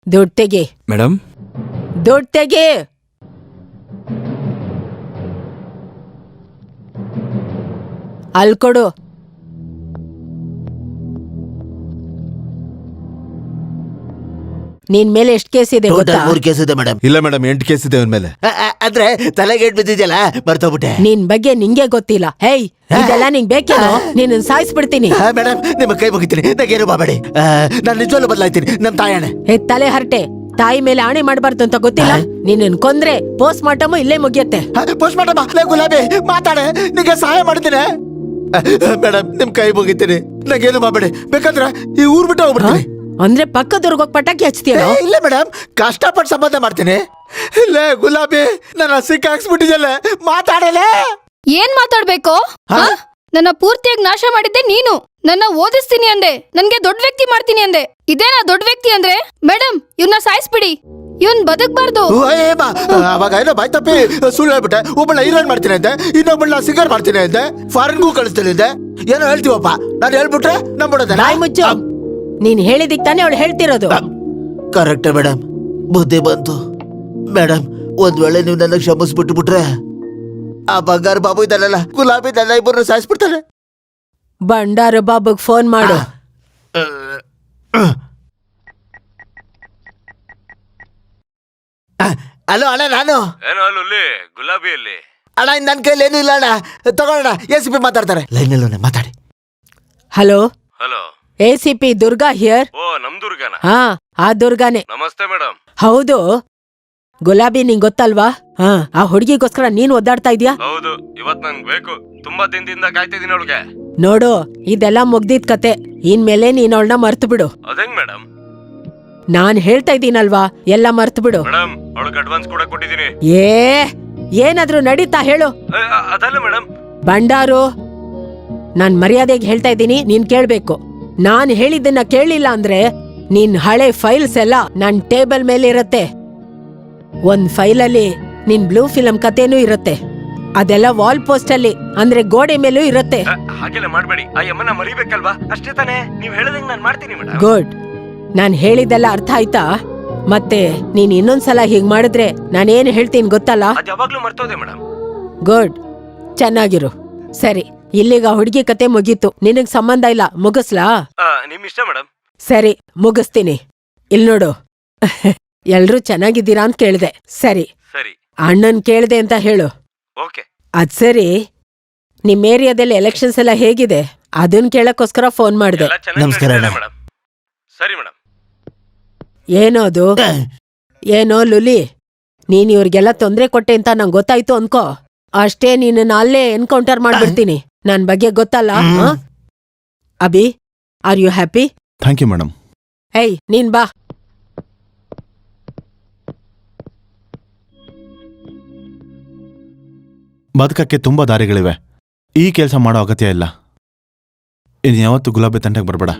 ದುಡ್ಡು ತೆಗಿ.
ಮೇಡಮ್
ದುಡ್ಡು ತೆಗಿ. ಅಲ್ಲಿ ಕೊಡು. ನಿನ್ ಮೇಲೆ ಎಷ್ಟು ಕೇಸ್ ಇದೆ ಗೊತ್ತಾ?
3 ಕೇಸ್ ಇದೆ ಮೇಡಮ್.
ಇಲ್ಲ ಮೇಡಮ್, 8 ಕೇಸ್ ಇದೆ ಅವನ ಮೇಲೆ.
ಅಂದ್ರೆ ತಲೆಗೇಟ್ ಬಿದ್ದಿದ್ಯಲ್ಲ, ಮರ್ತೋಗ್ಬಿಟ್ಟೆ.
ನಿನ್ ಬಗ್ಗೆ ನಿಂಗೆ ಗೊತ್ತಿಲ್ಲ. ಹೇಯ್, ಇದೆಲ್ಲ ನಿಂಗ್ ಬೇಕೇನೋ? ನಿನ್ನ ಸಾಯಿಸ್ಬಿಡ್ತೀನಿ.
ಮೇಡಮ್ ನಿಮ್ಮ ಕೈ ಮುಗಿತೀನಿ, ನಂಗೇನು ಮಾಡಬೇಡಿ. ನಾನು ನಿಜವಲ್ಲೂ ಬದಲಾಯ್ತೀನಿ, ನಮ್ ತಾಯಣೆ.
ತಲೆ ಹರಟೆ, ತಾಯಿ ಮೇಲೆ ಆಣೆ ಮಾಡ್ಬಾರ್ದು ಅಂತ ಗೊತ್ತಿಲ್ಲ? ನಿನ್ನ ಕೊಂದ್ರೆ ಪೋಸ್ಟ್ ಮಾರ್ಟಮ್ ಇಲ್ಲೇ ಮುಗಿಯತ್ತೆ.
ಪೋಸ್ಟ್ ಮಾರ್ಟಮ್ ಗುಲಾಬಿ ಮಾತಾಡೆ, ನಿಂಗೆ ಸಹಾಯ ಮಾಡ್ತೀನಿ. ಮೇಡಮ್ ನಿಮ್ ಕೈ ಮುಗಿತೀನಿ, ನಂಗೇನು ಮಾಡಬೇಡಿ. ಬೇಕಂದ್ರೆ ಈ ಊರ್ ಬಿಟ್ಟು ಹೋಗ್ಬಿಡ್ತೀನಿ.
ಅಂದ್ರೆ ಪಕ್ಕದವ್ರಿಗೆ ಹೋಗಿ ಪಟಾಕಿ ಹಚ್ತೀಯೋ?
ಇಲ್ಲ ಮೇಡಮ್, ಕಷ್ಟಪಟ್ಟು ಸಂಬಂಧ ಮಾಡ್ತೀನಿ. ಇಲ್ಲ ಗುಲಾಬಿ, ನನ್ನ ಸಿಕ್ಕಾಕ್ಸ್ಬಿಟ್ಟಿದ್ದಲ್ಲ, ಮಾತಾಡಲೇ.
ಏನ್ ಮಾತಾಡ್ಬೇಕು? ನನ್ನ ಪೂರ್ತಿಯಾಗಿ ನಾಶ ಮಾಡಿದ್ದೆ ನೀನು. ನನ್ನ ಓದಿಸ್ತೀನಿ ಅಂದೆ, ನನ್ಗೆ ದೊಡ್ಡ ವ್ಯಕ್ತಿ ಮಾಡ್ತೀನಿ ಅಂದೆ. ಇದೇನಾ ದೊಡ್ಡ ವ್ಯಕ್ತಿ ಅಂದ್ರೆ? ಮೇಡಮ್, ಇವ್ನ ಸಾಯಿಸ್ಬಿಡಿ. ಇವನ್ ಬದುಕ್ಬಾರ್ದು.
ಅವಾಗ ಏನೋ ಬಾಯ್ ತಪ್ಪಿ ಸುಳ್ಳು ಹೇಳ್ಬಿಟ್ಟೆ. ಒಬ್ಬಳ ಹೀರೋಯಿನ್ ಮಾಡ್ತೀನಿ ಅಂತೆ, ಇನ್ನೊಬ್ಬಳ ಸಿಂಗರ್ ಮಾಡ್ತೀನಿ ಅಂತೆ, ಫಾರಿನ್ಗೂ ಕಳಿಸ್ತೀನಿ ಅಂತೆ. ಏನೋ ಹೇಳ್ತೀವಪ್ಪ, ನಾನು ಹೇಳ್ಬಿಟ್ರೆ ನಂಬಿಡೋದ?
ಬಾಯ್ ಮುಚ್ಚು. ನೀನ್ ಹೇಳಿದಿಕ್ ತಾನೇ ಅವಳು ಹೇಳ್ತಿರೋದು.
ಕರೆಕ್ಟ್ ಮೇಡಮ್, ಬುದ್ಧಿ ಬಂತು. ಮೇಡಮ್, ಒಂದ್ ವೇಳೆ ನೀವು ನನ್ನ ಕ್ಷಮಿಸ್ಬಿಟ್ಟು ಬಿಟ್ರೆ ಆ ಬಂಗಾರ ಬಾಬು ಇದ್ದಾನಲ್ಲ, ಗುಲಾಬಿ ನನ್ನ ಇಬ್ಬರನ್ನು ಸಾಯಿಸ್ಬಿಡ್ತಾನೆ.
ಬಂಡಾರ ಬಾಬುಗ್ ಫೋನ್ ಮಾಡು.
ಅಲೋ ಅಣ್ಣ, ನಾನು
ಏನೋ ಅಲ್ಲಿ ಗುಲಾಬಿಯಲ್ಲಿ
ಅಣ್ಣ, ನನ್ನ ಕೈಲಿ ಏನೂ ಇಲ್ಲ ಅಣ್ಣ. ತಗೊಳ್ಳೋಣ, ACP ಮಾತಾಡ್ತಾರೆ. ಲೈನಲ್ಲೇ ಮಾತಾಡಿ.
Hello,
hello.
ACP Durga here.
ಓ, ನಮ್ ದುರ್ಗನ?
ಹಾ, ಆ ದುರ್ಗಾನೆ.
ನಮಸ್ತೆ ಮೇಡಮ್.
ಹೌದು, ಗುಲಾಬಿ ನಿಂಗ್ ಗೊತ್ತಲ್ವಾ? ಹಾ, ಆ ಹುಡುಗಿಗೋಸ್ಕರ ನೀನ್ ಒದ್ದಾಡ್ತಾ ಇದ್ಯಾ?
ಹೌದು, ಇವತ್ ನಂಗ್ ಬೇಕು. ತುಂಬಾ ದಿನದಿಂದ ಕಾಯ್ತಿದ್ದೀನಿ ಅವಳಿಗೆ.
ನೋಡು, ಇದೆಲ್ಲ ಮುಗ್ದಿದ್ ಕತೆ. ಇನ್ಮೇಲೆ ನೀನ್ ಅವಳನ್ನ ಮರ್ತು ಬಿಡು.
ಅದೇಂಗ್ ಮೇಡಮ್?
ನಾನ್ ಹೇಳ್ತಾ ಇದ್ದೀನಲ್ವಾ, ಎಲ್ಲ ಮರ್ತು ಬಿಡು.
ಮೇಡಮ್, ಅವಳಿಗೆ ಅಡ್ವಾನ್ಸ್ ಕೂಡ ಕೊಟ್ಟಿದ್ದೀನಿ.
ಏನಾದ್ರೂ ನಡೀತಾ ಹೇಳು.
ಅದಲ್ಲ ಮೇಡಮ್.
ಬಂಡಾರು, ನಾನ್ ಮರ್ಯಾದೆಗೆ ಹೇಳ್ತಾ ಇದ್ದೀನಿ, ನೀನ್ ಕೇಳ್ಬೇಕು. ನಾನ್ ಹೇಳಿದ್ದನ್ನ ಕೇಳಿಲ್ಲ ಅಂದ್ರೆ ನಿನ್ ಹಳೆ ಫೈಲ್ಸ್ ಎಲ್ಲ ನನ್ ಟೇಬಲ್ ಮೇಲೆ ಇರತ್ತೆ. ಒಂದ್ ಫೈಲಲ್ಲಿ ನಿನ್ ಬ್ಲೂ ಫಿಲಂ ಕಥೆನೂ ಇರತ್ತೆ. ಅದೆಲ್ಲ ವಾಲ್ ಪೋಸ್ಟ್ ಅಲ್ಲಿ, ಅಂದ್ರೆ ಗೋಡೆ ಮೇಲೂ ಇರತ್ತೆ.
ಹಾಗೆಲ್ಲ ಮಾಡ್ಬೇಡಿ, ಆ ಯಮ್ಮನ ಮರಿಬೇಕಲ್ವಾ? ಅಷ್ಟೇ ತಾನೇ? ನೀವ್ ಹೇಳದಂಗ್ ನಾನ್ ಮಾಡ್ತೀನಿ ಮೇಡಮ್.
ಗುಡ್. ನಾನ್ ಹೇಳಿದ್ದೆಲ್ಲ ಅರ್ಥ ಆಯ್ತಾ? ಮತ್ತೆ ನೀನ್ ಇನ್ನೊಂದ್ಸಲ ಹೀಗ್ ಮಾಡಿದ್ರೆ ನಾನೇನ್ ಹೇಳ್ತೀನಿ ಗೊತ್ತಲ್ಲ?
ಅದ್ ಯಾವಾಗ್ಲೂ ಮರ್ತೋದೆ ಮೇಡಮ್.
ಗುಡ್, ಚೆನ್ನಾಗಿರು. ಸರಿ, ಇಲ್ಲಿಗ ಹುಡುಗಿ ಕತೆ ಮುಗೀತು. ನಿನಗ್ ಸಂಬಂಧ ಇಲ್ಲ, ಮುಗಿಸ್ಲಾ?
ನಿಮ್ ಇಷ್ಟ ಮೇಡಮ್.
ಸರಿ, ಮುಗಿಸ್ತೀನಿ. ಇಲ್ ನೋಡು, ಎಲ್ರೂ ಚೆನ್ನಾಗಿದ್ದೀರಾ ಅಂತ ಕೇಳ್ದೆ. ಸರಿ,
ಸರಿ.
ಅಣ್ಣನ್ ಕೇಳ್ದೆ ಅಂತ ಹೇಳು.
ಓಕೆ.
ಅದ್ ಸರಿ, ನಿಮ್ ಏರಿಯಾದಲ್ಲಿ ಎಲೆಕ್ಷನ್ಸ್ ಎಲ್ಲ ಹೇಗಿದೆ ಅದನ್ ಕೇಳಕ್ಕೋಸ್ಕರ ಫೋನ್ ಮಾಡ್ದೆ.
ಎಲ್ಲ ಚೆನ್ನಾಗಿ
ನಮಸ್ಕಾರ
ನಡೀತಿದೆ
ಅಣ್ಣ.
ಮೇಡಮ್. ಸರಿ ಮೇಡಮ್.
ಏನೋ ಅದು? ಏನೋ ಲುಲಿ, ನೀನ್ ಇವ್ರಿಗೆಲ್ಲ ತೊಂದ್ರೆ ಕೊಟ್ಟೆ ಅಂತ ನಂಗೆ ಗೊತ್ತಾಯ್ತು ಅನ್ಕೋ. ಅಷ್ಟೇ, ನೀನನ್ನ ಅಲ್ಲೇ ಎನ್ಕೌಂಟರ್ ಮಾಡ್ಬಿಡ್ತೀನಿ. ನನ್ ಬಗ್ಗೆ ಗೊತ್ತಲ್ಲ. Abhi, are you happy?
Thank you madam.
ಏಯ್, ನೀನ್ ಬಾ.
ಬದುಕಕ್ಕೆ ತುಂಬಾ ದಾರಿಗಳಿವೆ. ಈ ಕೆಲಸ ಮಾಡೋ ಅಗತ್ಯ ಇಲ್ಲ. ಇನ್ನು ಯಾವತ್ತು ಗುಲಾಬಿ ತಂಟೆಗೆ ಬರಬೇಡ.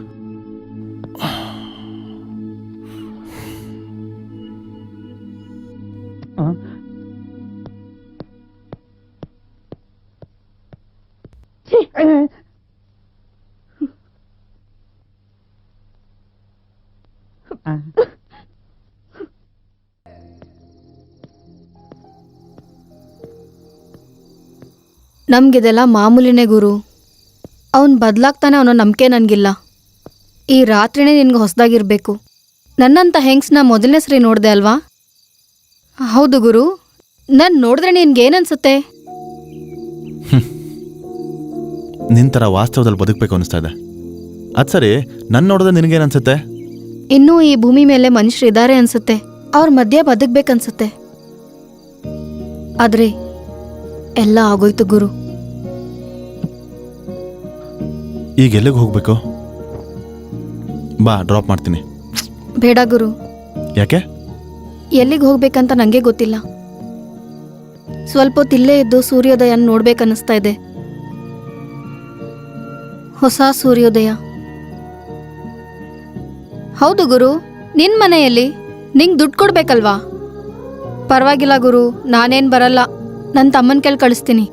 ನಮ್ಗಿದೆಲ್ಲ ಮಾಮೂಲಿನೇ ಗುರು. ಅವನು ಬದಲಾಗ್ತಾನೆ ಅನ್ನೋ ನಂಬಿಕೆ ನನಗಿಲ್ಲ. ಈ ರಾತ್ರಿನೇ ನಿನ್ಗೆ ಹೊಸದಾಗಿರ್ಬೇಕು. ನನ್ನಂಥ ಹೆಂಗ್ಸ್ನ ಮೊದಲನೇ ಸರಿ ನೋಡಿದೆ ಅಲ್ವಾ? ಹೌದು ಗುರು. ನಾನು ನೋಡಿದ್ರೆ ನಿನ್ಗೇನನ್ಸುತ್ತೆ?
ನಿನ್ ಥರ ವಾಸ್ತವದಲ್ಲಿ ಬದುಕಬೇಕು ಅನಿಸ್ತಾ ಇದೆ. ಅದು ಸರಿ, ನನ್ನ ನೋಡಿದ್ರೆ ನಿನಗೇನನ್ಸುತ್ತೆ?
ಇನ್ನೂ ಈ ಭೂಮಿ ಮೇಲೆ ಮನುಷ್ಯರಿದ್ದಾರೆ ಅನ್ಸುತ್ತೆ. ಅವ್ರ ಮಧ್ಯೆ ಬದುಕ್ಬೇಕನ್ಸುತ್ತೆ. ಆದ್ರೆ ಎಲ್ಲ ಆಗೋಯ್ತು ಗುರು.
ಈಗ ಎಲ್ಲಿಗೆ ಹೋಗ್ಬೇಕು? ಬಾ, ಡ್ರಾಪ್ ಮಾಡ್ತೀನಿ.
ಬೇಡ ಗುರು.
ಯಾಕೆ?
ಎಲ್ಲಿಗೆ ಹೋಗ್ಬೇಕಂತ ನಂಗೆ ಗೊತ್ತಿಲ್ಲ. ಸ್ವಲ್ಪ ಹೊತ್ತು ಇಲ್ಲೇ ಇದ್ದು ಸೂರ್ಯೋದಯನ ನೋಡ್ಬೇಕನ್ನಿಸ್ತಾ ಇದೆ. ಹೊಸ ಸೂರ್ಯೋದಯ. ಹೌದು ಗುರು, ನಿನ್ ಮನೆಯಲ್ಲಿ ನಿಂಗೆ ದುಡ್ಡು ಕೊಡ್ಬೇಕಲ್ವಾ? ಪರವಾಗಿಲ್ಲ ಗುರು, ನಾನೇನ್ ಬರಲ್ಲ. ನನ್ನ ತಮ್ಮನ ಕೈಲಿ ಕಳಿಸ್ತೀನಿ.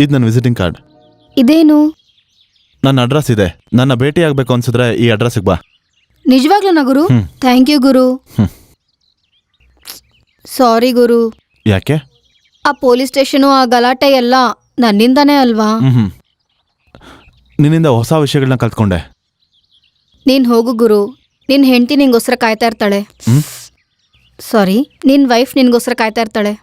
ಇದು ನನ್ನ ವಿಸಿಟಿಂಗ್ ಕಾರ್ಡ್.
ಇದೇನು?
ನನ್ನ ಅಡ್ರೆಸ್ ಇದೆ. ನನ್ನ ಭೇಟಿ ಆಗ್ಬೇಕು ಅನ್ಸಿದ್ರೆ ಈ ಅಡ್ರೆಸ್ಗೆ ಬಾ.
ನಿಜವಾಗ್ಲೂನಾ ಗುರು? ಥ್ಯಾಂಕ್ ಯು ಗುರು. ಸಾರಿ ಗುರು.
ಯಾಕೆ?
ಆ ಪೊಲೀಸ್ ಸ್ಟೇಷನು, ಆ ಗಲಾಟೆ ಎಲ್ಲ ನನ್ನಿಂದಾನೇ ಅಲ್ವಾ?
ನಿನ್ನಿಂದ ಹೊಸ ವಿಷಯಗಳನ್ನ ಕಲ್ತ್ಕೊಂಡೆ.
ನೀನ್ ಹೋಗು ಗುರು. ನಿನ್ ಹೆಂಡತಿ ನಿಂಗೋಸ್ಕರ ಕಾಯ್ತಾ ಇರ್ತಾಳೆ. ಸಾರಿ, ನಿನ್ ವೈಫ್ ನಿನ್ಗೋಸ್ಕರ ಕಾಯ್ತಾ ಇರ್ತಾಳೆ.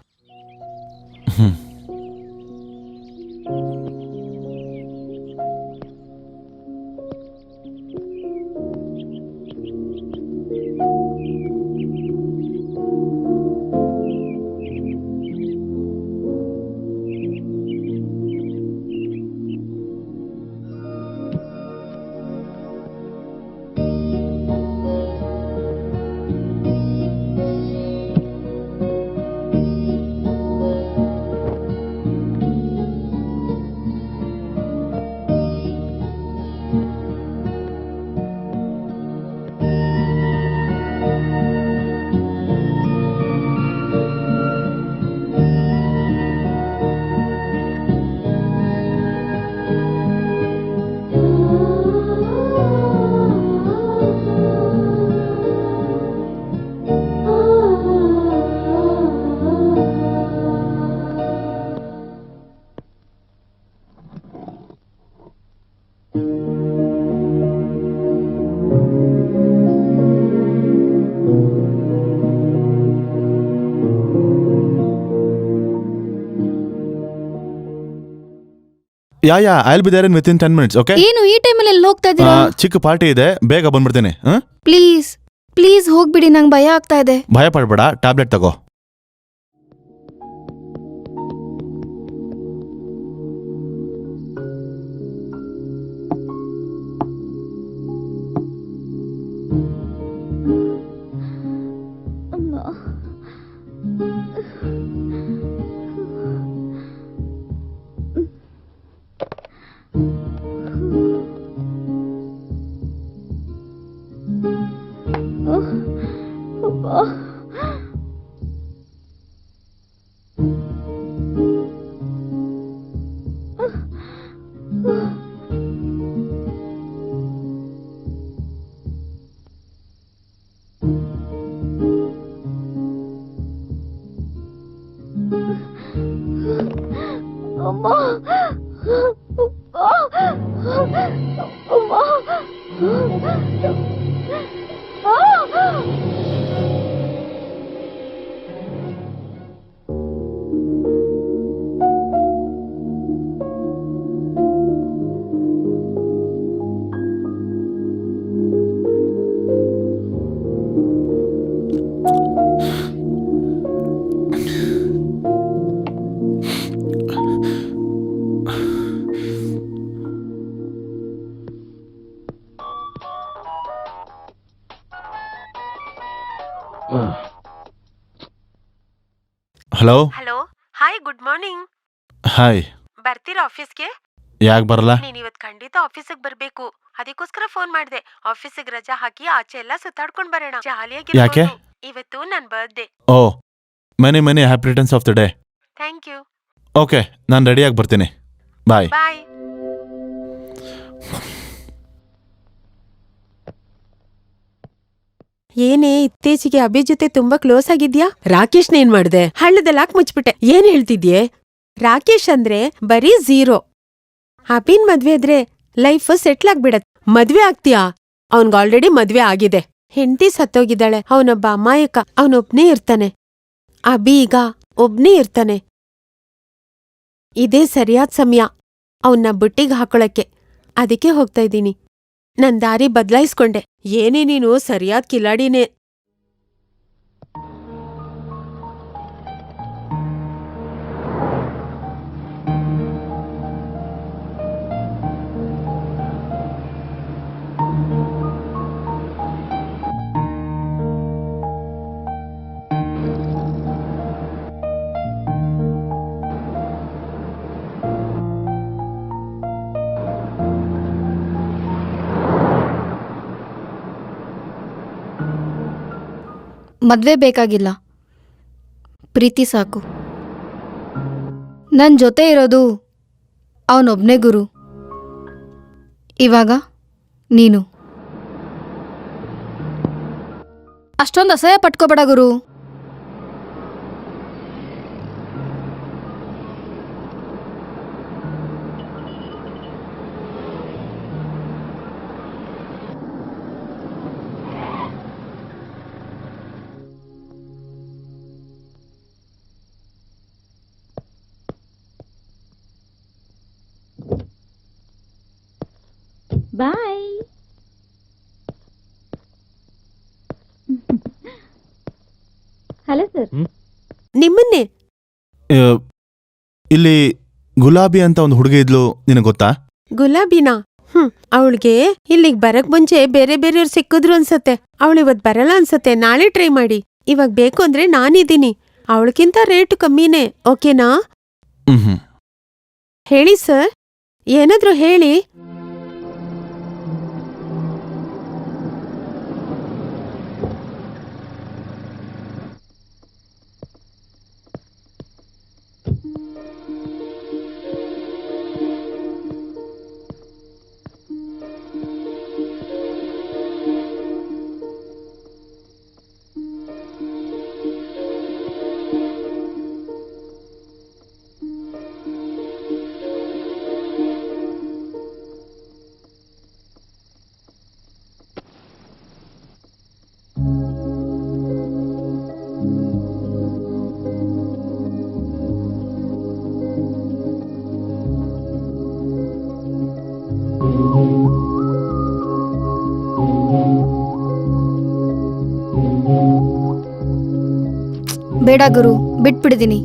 Yeah I'll be there in with in 10 minutes. Okay?
ಏನು ಈ ಟೈಮಲ್ಲಿ ಎಲ್ಲಿ ಹೋಗ್ತಾ ಇದ್ದೀರಾ?
ಚಿಕ್ಕ ಪಾರ್ಟಿ ಇದೆ, ಬೇಗ ಬಂದ್ಬಿಡ್ತೀನಿ.
ಪ್ಲೀಸ್ ಪ್ಲೀಸ್ ಹೋಗ್ಬಿಡಿ, ನಂಗೆ ಭಯ ಆಗ್ತಾ ಇದೆ.
ಭಯ ಪಡ್ಬೇಡ, ಟ್ಯಾಬ್ಲೆಟ್ ತಗೋ. Hello.
Hello, hi, good morning.
Hi.
ಬರ್ತೀರಾ ಆಫೀಸ್ಗೆ?
ಯಾಕೆ ಬರಲ್ಲ?
ನೀನ್ ಇವತ್ ಖಂಡಿತ ಆಫೀಸಿಗೆ ಬರ್ಬೇಕು. ಅದಕ್ಕೋಸ್ಕರ ಫೋನ್ ಮಾಡ್ದೆ. ಆಫೀಸಿಗೆ ರಜಾ ಹಾಕಿ ಆಚೆ ಎಲ್ಲ ಸುತ್ತಾಡ್ಕೊಂಡ್ ಬರೋಣ. ಜಾಲಿಯಾಗಿ
ಯಾಕೆ?
ಇವತ್ತು ನನ್ birthday.
Oh, many happy returns of the day.
Thank you.
Okay, ನಾನು ರೆಡಿಯಾಗಿ ಬರ್ತೀನಿ. ಬಾಯ್.
ಬಾಯ್. ಏನೇ ಇತ್ತೀಚೆಗೆ ಅಭಿ ಜೊತೆ ತುಂಬಾ ಕ್ಲೋಸ್ ಆಗಿದ್ಯಾ? ರಾಕೇಶ್ನ ಏನ್ ಮಾಡ್ದೆ? ಹಳ್ಳದಲ್ಲಿ ಹಾಕ್ ಮುಚ್ಬಿಟ್ಟೆ. ಏನ್ ಹೇಳ್ತಿದ್ಯೆ? ರಾಕೇಶ್ ಅಂದ್ರೆ ಬರೀ 0. ಅಭಿನ್ ಮದ್ವೆ ಆದ್ರೆ ಲೈಫ್ ಸೆಟ್ಲ್ ಆಗ್ಬಿಡತ್. ಮದ್ವೆ ಆಗ್ತೀಯಾ? ಅವನ್ಗ್ ಆಲ್ರೆಡಿ ಮದ್ವೆ ಆಗಿದೆ. ಹೆಂಡತಿ ಸತ್ತೋಗಿದ್ದಾಳೆ. ಅವನೊಬ್ಬ ಅಮಾಯಕ. ಅವನೊಬ್ನೇ ಇರ್ತಾನೆ. ಅಭಿ ಈಗ ಒಬ್ನೇ ಇರ್ತಾನೆ. ಇದೇ ಸರಿಯಾದ ಸಮಯ ಅವನ್ನ ಬುಟ್ಟಿಗೆ ಹಾಕೊಳಕ್ಕೆ. ಅದಕ್ಕೆ ಹೋಗ್ತಾ ಇದ್ದೀನಿ. ನನ್ ದಾರಿ ಬದ್ಲಾಯಿಸ್ಕೊಂಡೆ. ಏನೇ ನೀನು ಸರಿಯಾದ ಕಿಲಾಡಿನೇ.
ಮದ್ವೆ ಬೇಕಾಗಿಲ್ಲ, ಪ್ರೀತಿ ಸಾಕು. ನನ್ನ ಜೊತೆ ಇರೋದು ಅವನೊಬ್ನೇ ಗುರು. ಇವಾಗ ನೀನು. ಅಷ್ಟೊಂದು ಅಸಹ್ಯ ಪಟ್ಕೋಬೇಡ ಗುರು.
ಬಾಯ್. Hello sir.
ನಿಮ್ಮನ್ನೇ.
ಇಲ್ಲಿ ಗುಲಾಬಿ ಅಂತ ಒಂದು ಹುಡುಗಿ ಇದ್ಲು, ನಿನಗೆ ಗೊತ್ತಾ?
ಗುಲಾಬಿನಾ? ಅವಳಿಗೆ ಇಲ್ಲಿಗ್ ಬರಕ್ ಮುಂಚೆ ಬೇರೆ ಬೇರೆಯವ್ರು ಸಿಕ್ಕಿದ್ರು ಅನ್ಸತ್ತೆ. ಅವಳಿವತ್ ಬರಲ್ಲ ಅನ್ಸತ್ತೆ. ನಾಳೆ ಟ್ರೈ ಮಾಡಿ. ಇವಾಗ ಬೇಕು ಅಂದ್ರೆ ನಾನಿದ್ದೀನಿ. ಅವಳಕ್ಕಿಂತ ರೇಟ್ ಕಮ್ಮಿನೇ. ಓಕೆನಾ? ಹೇಳಿ ಸರ್, ಏನಾದ್ರೂ ಹೇಳಿ.
ಬೇಡ ಗುರು, ಬಿಟ್ಬಿಡಿದೀನಿ.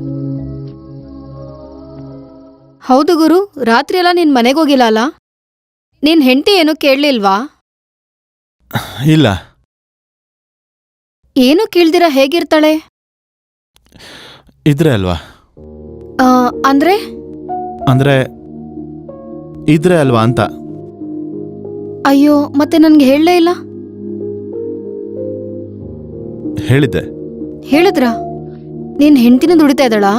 ಹೌದು ಗುರು, ರಾತ್ರಿ ಎಲ್ಲ ನಿನ್ ಮನೆಗೆ ಹೋಗಿಲ್ಲ ಅಲ್ಲ? ನಿನ್ ಹೆಂಡತಿ ಏನು ಕೇಳಲಿಲ್ವಾ?
ಇಲ್ಲ.
ಏನು ಕೇಳ್ದಿರ ಹೇಗಿರ್ತಾಳೆ?
ಇದ್ರೆ ಅಲ್ವಾ?
ಅಂದ್ರೆ
ಅಂದ್ರೆ ಇದ್ರೆ ಅಲ್ವಾ ಅಂತ.
ಅಯ್ಯೋ, ಮತ್ತೆ ನನ್ಗೆ ಹೇಳಲೇ ಇಲ್ಲ.
ಹೇಳಿದ್ದೆ.
ಹೇಳಿದ್ರ? ನಿನ್ ಹೆಂಡತಿನ ದುಡಿತಾ ಇದ್ದಾಳಾ?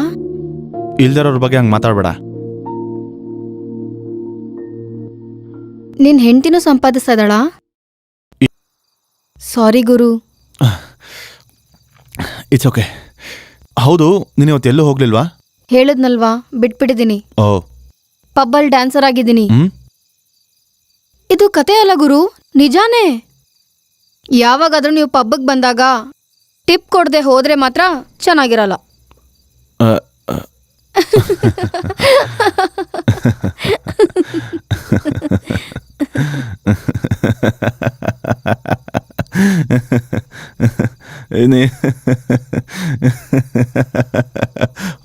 ಇಲ್ದಿರೋರ್ ಬಗ್ಗೆ ಹಂಗೆ ಮಾತಾಡ್ಬೇಡ.
ನಿನ್ ಹೆಂಡತಿನೂ ಸಂಪಾದಿಸ್ತಾ ಇದ್ದಾಳಾ? ಸಾರಿ ಗುರು.
It's okay. ಹೌದು, ನೀನು ಇವತ್ತು ಎಲ್ಲೂ ಹೋಗ್ಲಿಲ್ವಾ?
ಹೇಳಿದ್ನಲ್ವಾ, ಬಿಟ್ಬಿಟ್ಟಿದ್ದೀನಿ.
ಓ,
ಪಬ್ಬಲ್ ಡ್ಯಾನ್ಸರ್ ಆಗಿದ್ದೀನಿ. ಇದು ಕತೆ ಅಲ್ಲ ಗುರು, ನಿಜಾನೇ. ಯಾವಾಗಾದ್ರೂ ನೀವು ಪಬ್ಬಿಗೆ ಬಂದಾಗ ಟಿಪ್ ಕೊಡದೆ ಹೋದ್ರೆ ಮಾತ್ರ ಚೆನ್ನಾಗಿರಲ್ಲ.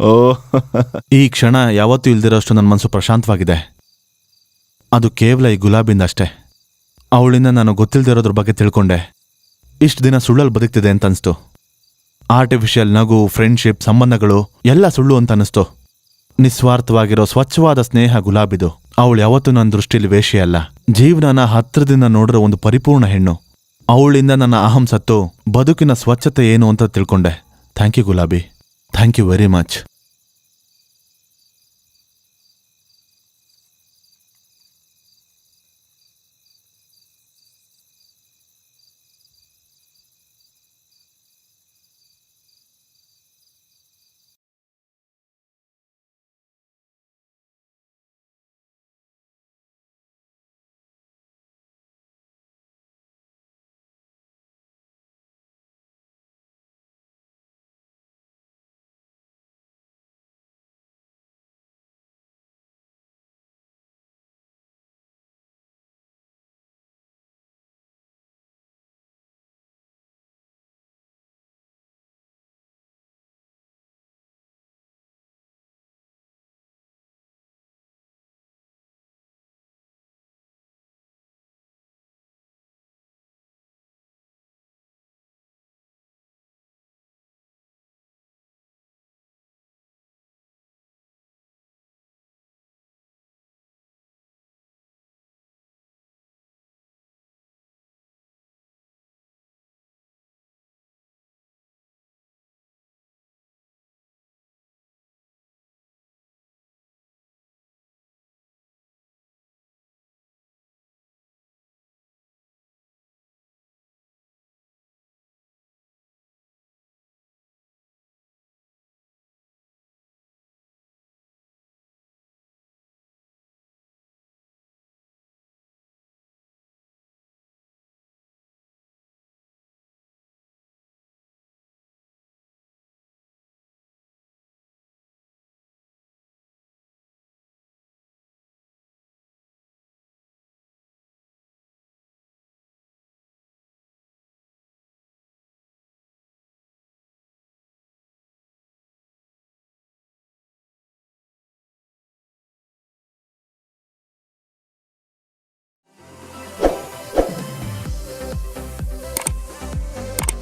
ಓ, ಈ ಕ್ಷಣ ಯಾವತ್ತೂ ಇಲ್ದಿರೋಷ್ಟು ನನ್ನ ಮನಸ್ಸು ಪ್ರಶಾಂತವಾಗಿದೆ. ಅದು ಕೇವಲ ಈ ಗುಲಾಬಿಂದ ಅಷ್ಟೇ. ಅವಳಿಂದ ನಾನು ಗೊತ್ತಿಲ್ದಿರೋದ್ರ ಬಗ್ಗೆ ತಿಳ್ಕೊಂಡೆ. ಇಷ್ಟು ದಿನ ಸುಳ್ಳಲ್ಲಿ ಬದುಕ್ತಿದೆ ಅಂತ ಅನಿಸ್ತು. ಆರ್ಟಿಫಿಷಿಯಲ್ ನಗು, ಫ್ರೆಂಡ್ಶಿಪ್, ಸಂಬಂಧಗಳು ಎಲ್ಲ ಸುಳ್ಳು ಅಂತ ಅನಿಸ್ತು. ನಿಸ್ವಾರ್ಥವಾಗಿರೋ ಸ್ವಚ್ಛವಾದ ಸ್ನೇಹ ಗುಲಾಬಿದು. ಅವಳು ಯಾವತ್ತೂ ನನ್ನ ದೃಷ್ಟಿಲಿ ವೇಷೆ ಅಲ್ಲ. ಜೀವನನ ಹತ್ರದಿಂದ ನೋಡಿರೋ ಒಂದು ಪರಿಪೂರ್ಣ ಹೆಣ್ಣು. ಅವಳಿಂದ ನನ್ನ ಅಹಂ ಸತ್ತು ಬದುಕಿನ ಸ್ವಚ್ಛತೆ ಏನು ಅಂತ ತಿಳ್ಕೊಂಡೆ. ಥ್ಯಾಂಕ್ ಯು ಗುಲಾಬಿ, ಥ್ಯಾಂಕ್ ಯು ವೆರಿ ಮಚ್.